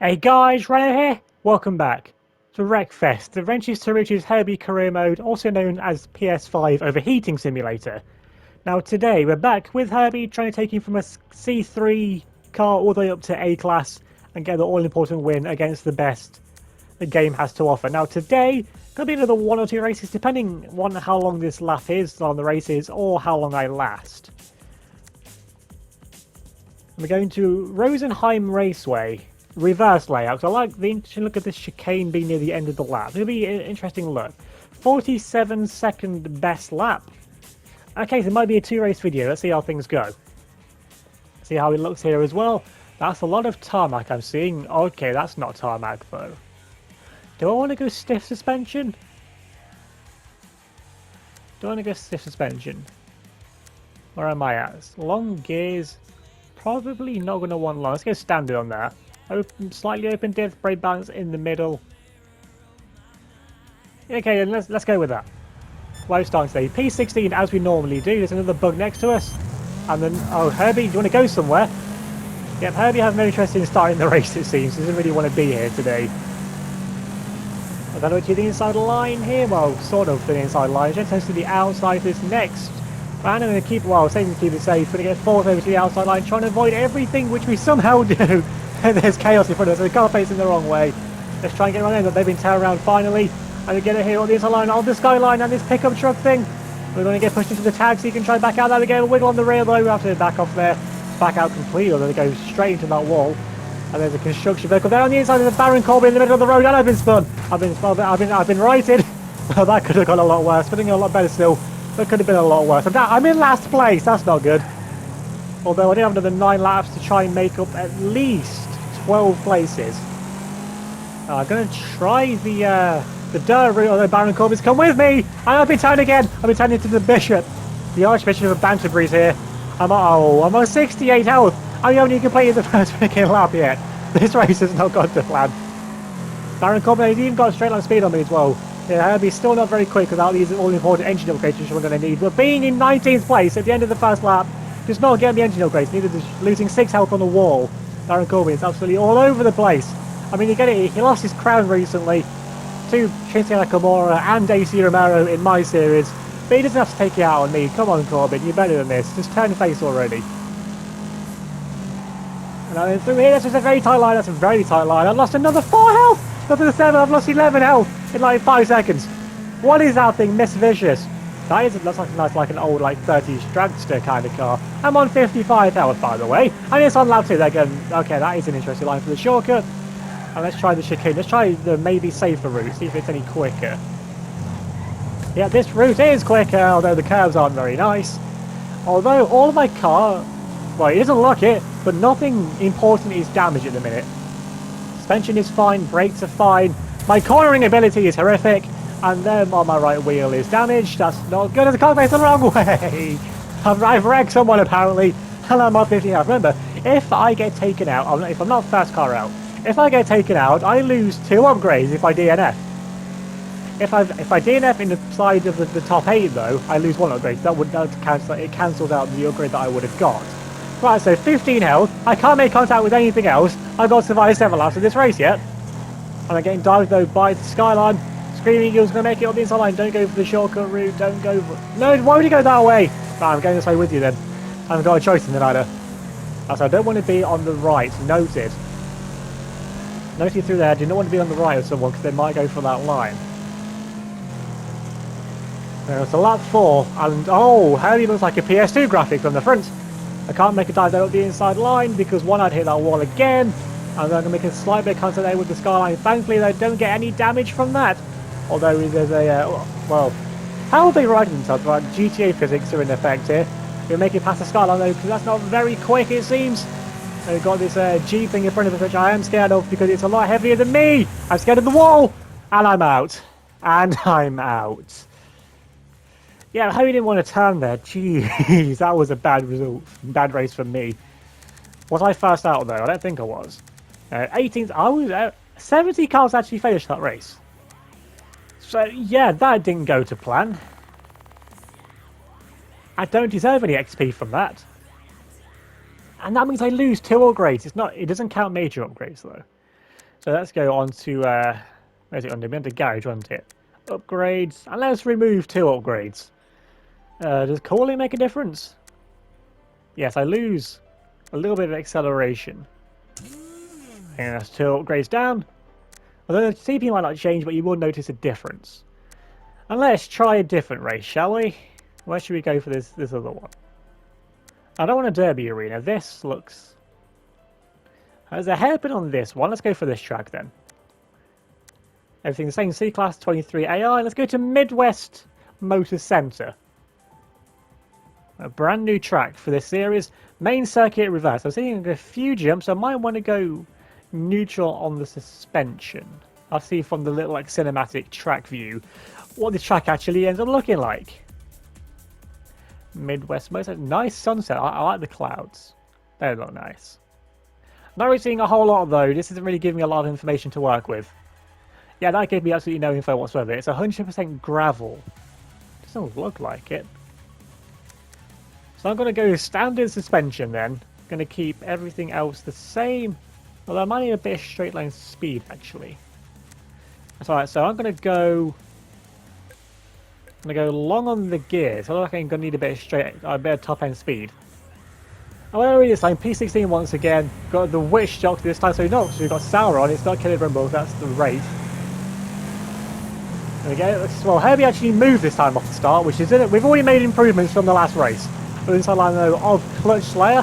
Hey guys, Rano here. Welcome back to Wreckfest, the Wrenches to Riches Herbie career mode, also known as PS5 Overheating Simulator. Now today we're back with Herbie trying to take him from a C3 car all the way up to A class and get the all-important win against the best the game has to offer. Now today, gonna be another one or two races depending on how long this lap is on the races or how long I last. We're going to Rosenheim Raceway. Reverse layout. I like the interesting look at this chicane being near the end of the lap. It'll be an interesting look. 47-second best lap. Okay, so it might be a two-race video. Let's see how things go. See how it looks here as well. That's a lot of tarmac I'm seeing. Okay, that's not tarmac though. Do I want to go stiff suspension? Do I want to go stiff suspension? Where am I at? Long gears. Probably not going to want long. Let's go standard on that. Open, slightly open diff, brake balance in the middle. Okay, then let's go with that. Low start today. P16 as we normally do. There's another bug next to us. And then, oh, Herbie, do you want to go somewhere? Yep, Herbie has no interest in starting the race, it seems. He doesn't really want to be here today. I don't know what you think inside the line here. Well, sort of the inside line. Just tends to the outside this next. But I'm going to keep, well, saving to keep it safe. Going to get fourth over to the outside line, trying to avoid everything which we somehow do. There's chaos in front of us, so the car facing the wrong way. Let's try and get around there, but they've been turned around finally. And we get it here on the inside line, on the skyline, and this pickup truck thing. We're going to get pushed into the tag, so you can try back out there. We get a wiggle on the rail, though. We have to back off there, back out completely, or they go straight into that wall. And there's a construction vehicle there on the inside. There's a Baron Corbin in the middle of the road, and I've been spun. I've been righted. Well, that could have gone a lot worse, but a lot better still. That could have been a lot worse. I'm in last place. That's not good. Although I did have another 9 laps to try and make up at least 12 places. I'm going to try the dirt route, although Baron Corbin's come with me. And I've been turned again. I've been turned into the Bishop. The Archbishop of Banterbury's here. I'm on 68 health. I haven't even completed the first freaking lap yet. This race has not gone to plan. Baron Corbin has even got a straight line speed on me as well. Yeah, Herbie's still not very quick without these all-important engine upgrades which we're going to need. But being in 19th place at the end of the first lap does not get the engine upgrades, neither does losing 6 health on the wall. Baron Corbin is absolutely all over the place. I mean, you get it, he lost his crown recently to Shinsuke Nakamura and AC Romero in my series, but he doesn't have to take it out on me. Come on, Corbin, you're better than this. Just turn face already. And then through here, that's just a very tight line. That's a very tight line. I've lost another 4 health. Got to the 7. I've lost 11 health in like 5 seconds. What is that thing, Miss Vicious? That is, looks like an old, like 30s dragster kind of car. I'm on 55 health, by the way. And it's on lap 2. They're going, okay, that is an interesting line for the shortcut. And let's try the chicane. Let's try the maybe safer route, see if it's any quicker. Yeah, this route is quicker, although the curves aren't very nice. Although all of my car, well, it doesn't look it, but nothing important is damaged at the minute. Suspension is fine, brakes are fine. My cornering ability is horrific. And then on my right wheel is damaged. That's not good. The car faced the wrong way. I've wrecked someone apparently. And I'm on 50 health. Remember, if I get taken out, if I'm not first car out, if I get taken out, I lose 2 upgrades if I DNF. If I DNF in the side of the top 8 though, I lose 1 upgrade. That cancel. It cancels out the upgrade that I would have got. Right, so 15 health. I can't make contact with anything else. I've got to survive 7 laps of this race yet. And I'm getting dived though by the skyline. Screaming Eagle's going to make it on the inside line. Don't go for the shortcut route. Don't go for... No, why would you go that way? Right, I'm going this way with you then. I haven't got a choice in the matter. So I don't want to be on the right. Noted. Noted through there. I do not want to be on the right of someone because they might go for that line. It's a lap 4. And, oh, Herbie looks like a PS2 graphic from the front. I can't make a dive there up the inside line because one, I'd hit that wall again. And then I'm going to make a slight bit of contact there with the skyline. Thankfully, they don't get any damage from that. Although there's a, well, how are they writing themselves? Right, GTA physics are in effect here. We'll make it past the skyline though, because that's not very quick it seems. And we've got this Jeep thing in front of us, which I am scared of because it's a lot heavier than me. I'm scared of the wall, and I'm out. And I'm out. Yeah, I hope you didn't want to turn there. Jeez, that was a bad result, bad race for me. Was I first out though? I don't think I was. 18th, I was 70 cars actually finished that race. So, yeah, that didn't go to plan. I don't deserve any XP from that. And that means I lose 2 upgrades. It doesn't count major upgrades, though. So let's go on to, where's it under? We're under garage, wasn't it? Upgrades, and let's remove 2 upgrades. Does calling make a difference? Yes, I lose a little bit of acceleration. And that's 2 upgrades down. Although the CP might not change, but you will notice a difference. And let's try a different race, shall we? Where should we go for this other one? I don't want a derby arena. This looks... There's a hairpin on this one. Let's go for this track then. Everything the same. C-Class 23 AI. Let's go to Midwest Motor Center. A brand new track for this series. Main circuit reverse. I'm seeing a few jumps. I might want to go neutral on the suspension. I'll see from the little like cinematic track view what the track actually ends up looking like. Midwest Motor. Nice sunset. I like the clouds. They look nice. Not really seeing a whole lot though. This isn't really giving me a lot of information to work with. Yeah, that gave me absolutely no info whatsoever. It's 100% gravel. Doesn't look like it. So I'm going to go standard suspension then. Going to keep everything else the same. Although I might need a bit of straight line speed actually. That's alright, so I'm going to go long on the gears. So I think I'm going to need a bit of top end speed. And where are we this time? P16 once again. Got the Witch Shock this time, so we've got Sauron. It's not Killer Rumble, that's the rate. There we go. Well, Herbie actually moved this time off the start, which is in it. We've already made improvements from the last race. But inside line though of Clutch Slayer.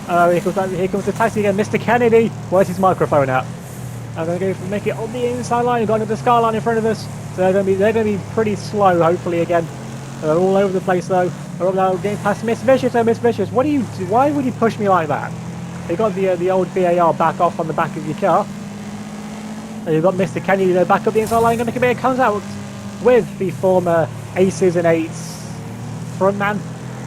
Here comes the taxi again. Mr. Kennedy. Where's his microphone at? I'm going to go make it on the inside line. We've got another Skyline in front of us. So they're going to be pretty slow, hopefully, again. They're all over the place, though. We're up now getting past Miss Vicious. Oh, Miss Vicious, what do you do? Why would you push me like that? You got the old VAR back off on the back of your car. And you've got Mr. Kennedy back up the inside line. Going to make a bit of contact with the former Aces and Eights frontman.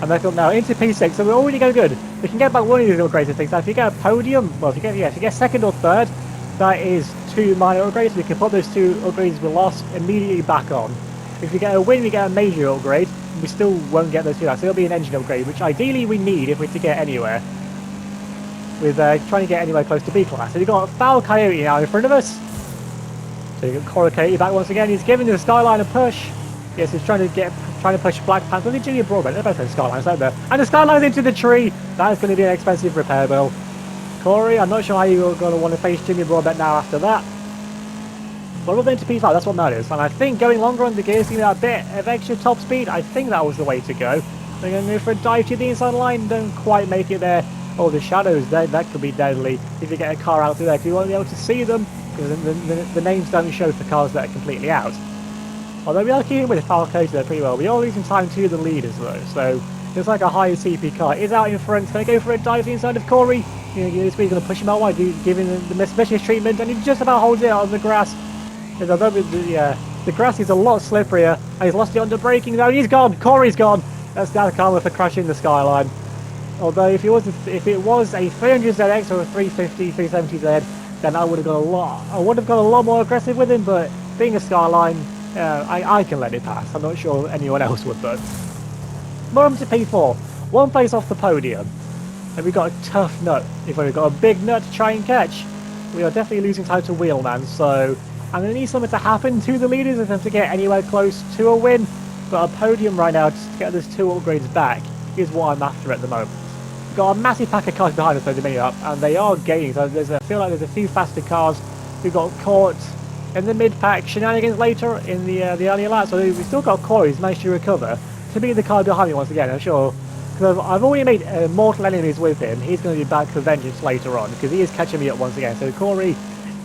And they're now into P6, so we're already going good. We can get back one of these upgrades and things. Now, if you get a podium, well, if you get second or third, that is 2 minor upgrades. We can put those 2 upgrades we lost immediately back on. If we get a win, we get a major upgrade. We still won't get those 2 out, so it'll be an engine upgrade, which ideally we need if we're to get anywhere. With trying to get anywhere close to B class. So you've got Foul Coyote now in front of us. So you've got Cora Coyote back once again. He's giving the Skyline a push. Yes, he's trying to push Black Panther. Look at Junior Broadbent. They're both on Skylines out there. And the Skyline's into the tree. That is going to be an expensive repair bill. Corey, I'm not sure how you're going to want to face Junior Broadbent now after that. But we're going to P5, that's what matters. And I think going longer on the gears, giving that bit of extra top speed, I think that was the way to go. They're going to go for a dive to the inside line. Don't quite make it there. Oh, the shadows, that could be deadly if you get a car out through there. Because you won't be able to see them. Because the names don't show for cars that are completely out. Although we are keeping with the Foul Coyote there pretty well. We are losing time to the leaders though, so it's like a higher CP car. Is out in front, going to go for a dive inside of Corey. This we're going to push him out wide, giving the misvicious treatment, and he just about holds it out on the grass. Although the grass is a lot slipperier, and he's lost it under braking now. He's gone. Corey's gone. That's down karma for crashing the Skyline. Although if it was a 300ZX or a 350, 370Z, then I would have gone a lot more aggressive with him. But being a Skyline, I can let it pass. I'm not sure anyone else would, but more on to P4. 1 place off the podium. And we've got a tough nut. If we've got a big nut to try and catch, we are definitely losing time to Wheelman. So I'm going to need something to happen to the leaders if them to get anywhere close to a win. But a podium right now to get those 2 upgrades back is what I'm after at the moment. We've got a massive pack of cars behind us though, diminishing up, and they are gaining. So I feel like there's a few faster cars. We've got caught in the mid-pack shenanigans later in the earlier laps. So we've still got Corey who's managed to recover to be the car behind me once again, I'm sure. Because I've already made mortal enemies with him. He's going to be back for vengeance later on because he is catching me up once again. So Corey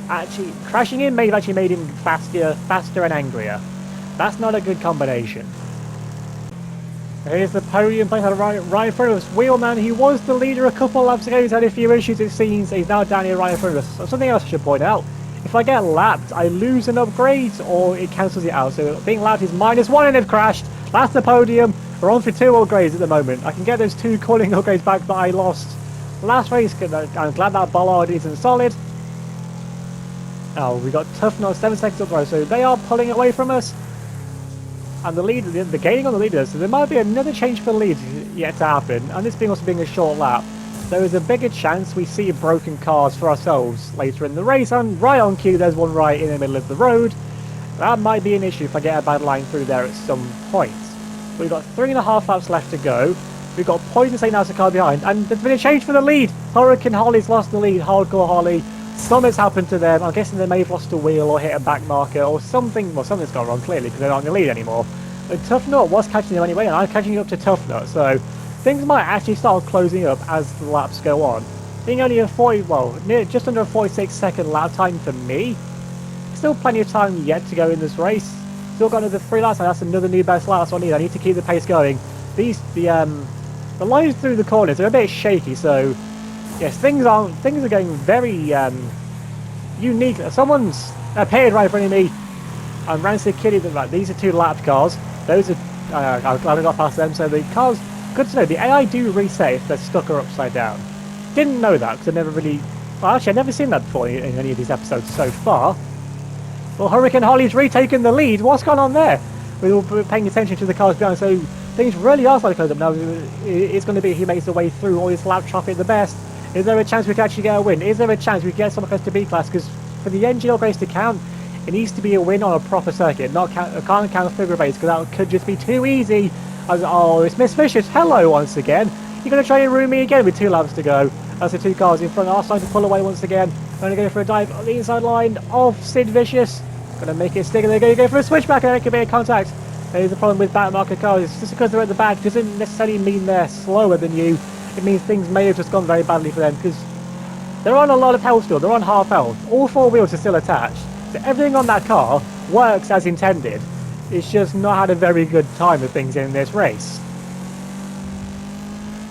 actually crashing in may have actually made him faster and angrier. That's not a good combination. Here's the podium place right in front of us. Wheelman, he was the leader a couple of laps ago. He's had a few issues it seems. He's now down here right in front of us. Something else I should point out. If I get lapped, I lose an upgrade or it cancels it out. So being lapped is -1 and it crashed. That's the podium. We're on for 2 upgrades at the moment. I can get those 2 cooling upgrades back that I lost last race. I'm glad that Bollard isn't solid. Oh, we got tough nut 7 seconds up the road. So they are pulling away from us. And the gaining on the leaders. So there might be another change for the leads yet to happen. And this being also being a short lap. there is a bigger chance we see broken cars for ourselves later in the race. And right on cue, there's one right in the middle of the road. That might be an issue if I get a bad line through there at some point. We've got 3.5 laps left to go. We've got Poison State now's the car behind, and there's been a change for the lead. Hurricane Holly's lost the lead. Hardcore Holly. Something's happened to them. I'm guessing they may have lost a wheel or hit a back marker or something. Well, something's gone wrong clearly because they're not in the lead anymore. But Tough Nut was catching them anyway, and I'm catching up to Tough Nut. So things might actually start closing up as the laps go on. Being only a 40, well, just under a 46-second lap time for me. Still plenty of time yet to go in this race. Still got another 3 laps. That's another new best lap. That's what I need. I need to keep the pace going. The lines through the corners are a bit shaky, so yes, things are going very unique. Someone's appeared right in front of me. I'm Rancid Kitty. Like, these are 2 lapped cars. Those are I'm glad I got past them. So the cars, good to know. The AI do reset if they're stuck or upside down. Didn't know that because I never really. Well, actually, I've never seen that before in any of these episodes so far. Well, Hurricane Holly's retaken the lead. What's gone on there? We're paying attention to the cars behind, so things really are starting to close up now. It's going to be who makes the way through all this lap traffic the best. Is there a chance we can actually get a win? Is there a chance we can get someone close to B-class? Because for the NG upgrades to count, it needs to be a win on a proper circuit, not can't count figure race, because that could just be too easy. Oh, it's Miss Vicious. Hello once again. You're going to try and ruin me again with 2 laps to go. That's the 2 cars in front are starting to pull away once again. Going to go for a dive on the inside line of Sid Vicious. Going to make it stick, and they're going to go for a switchback, and there could be a contact. There's the problem with back marker cars. Just because they're at the back doesn't necessarily mean they're slower than you. It means things may have just gone very badly for them, because they're on a lot of health still. They're on half health. All 4 wheels are still attached. So everything on that car works as intended. It's just not had a very good time of things in this race.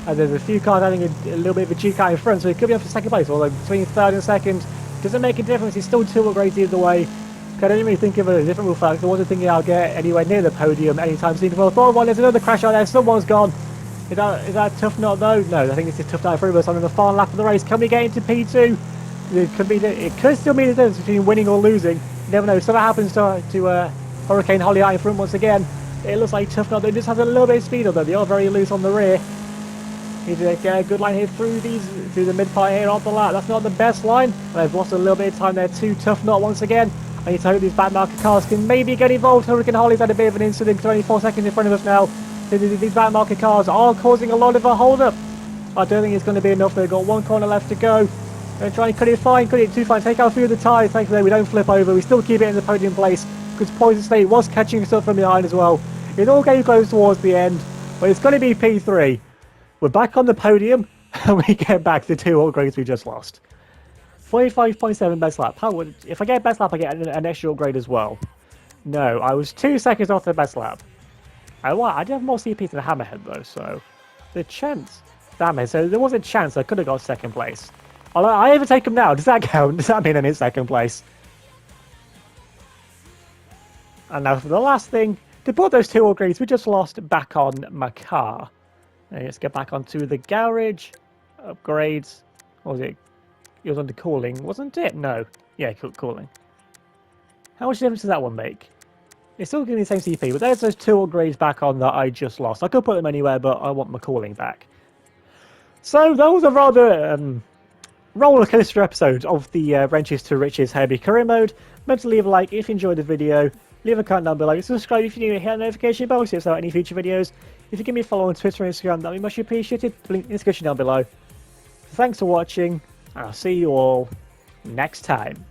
And there's a few cars having a little bit of a juke out in front, so it could be up for 2nd place. Although between 3rd and 2nd doesn't make a difference. It's still 2 upgrades either way. I didn't really think of a different rule fact. I wasn't thinking I'll get anywhere near the podium anytime soon. Well, I thought, well, there's another crash out there. Someone's gone. Is that Tough Nut though? No, I think it's a Tough Nut through us on the final lap of the race. Can we get into P2? It could still be the difference between winning or losing. You never know. If something happens to Hurricane Holly out in front once again, it looks like Tough Nut. They just have a little bit of speed, although they are very loose on the rear. Need to get a good line here through the mid part here off the lap. That's not the best line. They've lost a little bit of time there too. Tough Nut once again. I need to hope these back marker cars can maybe get involved. Hurricane Holly's had a bit of an incident, 24 seconds in front of us now. These back marker cars are causing a lot of a hold-up. I don't think it's going to be enough. They've got 1 corner left to go. Going to try and cut it fine, cut it too fine, take out a few of the tyres. Thankfully, we don't flip over. We still keep it in the podium place because Poison State was catching us up from behind as well. It's all getting close towards the end, but it's going to be P3. We're back on the podium, and we get back the 2 upgrades we just lost. 45.7 best lap. If I get best lap, I get an extra upgrade as well. No, I was 2 seconds off the best lap. I did have more CP than Hammerhead though, so the chance. Damn it! So there was a chance I could have got 2nd place. I overtake him now. Does that count? Does that mean I'm in 2nd place? And now for the last thing, to put those 2 upgrades we just lost back on my car. Let's get back onto the garage. Upgrades. What was it? It was under cooling, wasn't it? No. Yeah, cooling. How much difference does that one make? It's still giving me the same CP, but there's those 2 upgrades back on that I just lost. I could put them anywhere, but I want my cooling back. So that was a rather roller coaster episode of the Wrenches to Riches Herbie career mode. Remember to leave a like if you enjoyed the video. Leave a comment down below. Subscribe if you're new. Hit the notification bell so you don't any future videos. If you give me a follow on Twitter and Instagram, that'd be much appreciated. Link in the description down below. Thanks for watching. I'll see you all next time.